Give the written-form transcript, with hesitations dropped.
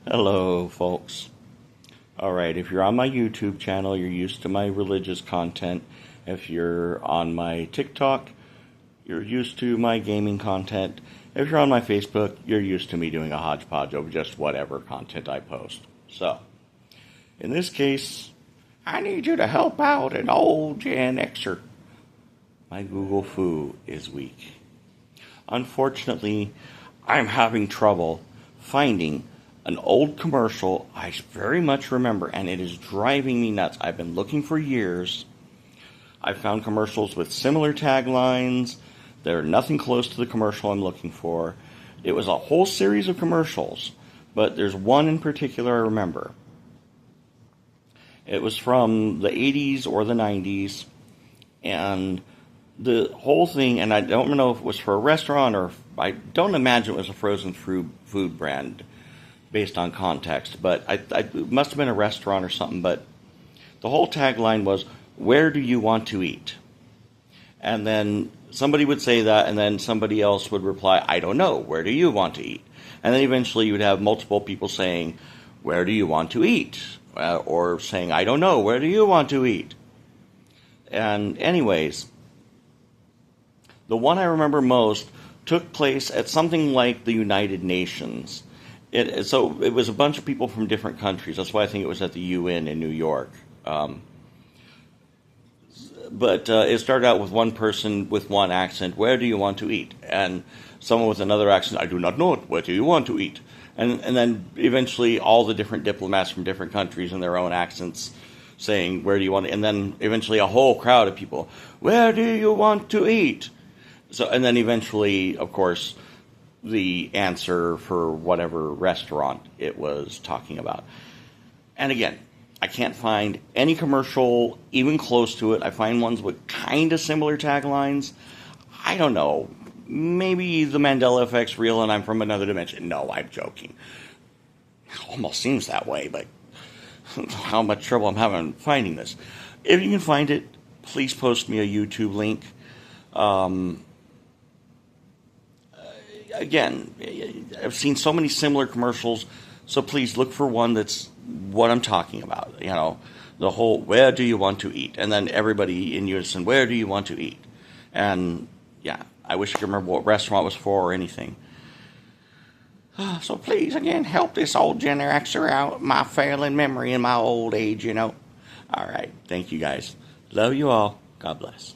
Hello, folks. Alright, if you're on my YouTube channel, you're used to my religious content. If you're on my TikTok, you're used to my gaming content. If you're on my Facebook, you're used to me doing a hodgepodge of just whatever content I post. So, in this case, I need you to help out an old Gen Xer. My Google Foo is weak. Unfortunately, I'm having trouble finding an old commercial I very much remember, and it is driving me nuts. I've been looking for years. I found commercials with similar taglines. They're nothing close to the commercial I'm looking for. It was a whole series of commercials, but there's one in particular I remember. It was from the 80's or the 90's, and the whole thing, and I don't know if it was for a restaurant or I don't imagine it was a frozen food brand based on context, but it must have been a restaurant or something. But the whole tagline was, "Where do you want to eat?" And then somebody would say that, and then somebody else would reply, "I don't know, where do you want to eat?" And then eventually you would have multiple people saying, "Where do you want to eat?" Or saying, "I don't know, where do you want to eat?" And anyways, the one I remember most took place at something like the United Nations. So it was a bunch of people from different countries. That's why I think it was at the UN in New York. But it started out with one person with one accent, "Where do you want to eat?" And someone with another accent, "I do not know it. Where do you want to eat?" And then eventually all the different diplomats from different countries in their own accents saying, "Where do you want to?" And then eventually a whole crowd of people, "Where do you want to eat?" So, and then eventually, of course, the answer for whatever restaurant it was talking about. And again, I can't find any commercial even close to it. I find ones with kind of similar taglines. I don't know. Maybe the Mandela effect's real and I'm from another dimension. No, I'm joking. It almost seems that way, but how much trouble I'm having finding this. If you can find it, please post me a YouTube link. Again, I've seen so many similar commercials, so please look for one that's what I'm talking about. You know, the whole, "Where do you want to eat?" And then everybody in unison, "Where do you want to eat?" And yeah, I wish I could remember what restaurant it was for or anything. So please, again, help this old Gen Xer out, my failing memory in my old age, you know. All right, thank you guys. Love you all. God bless.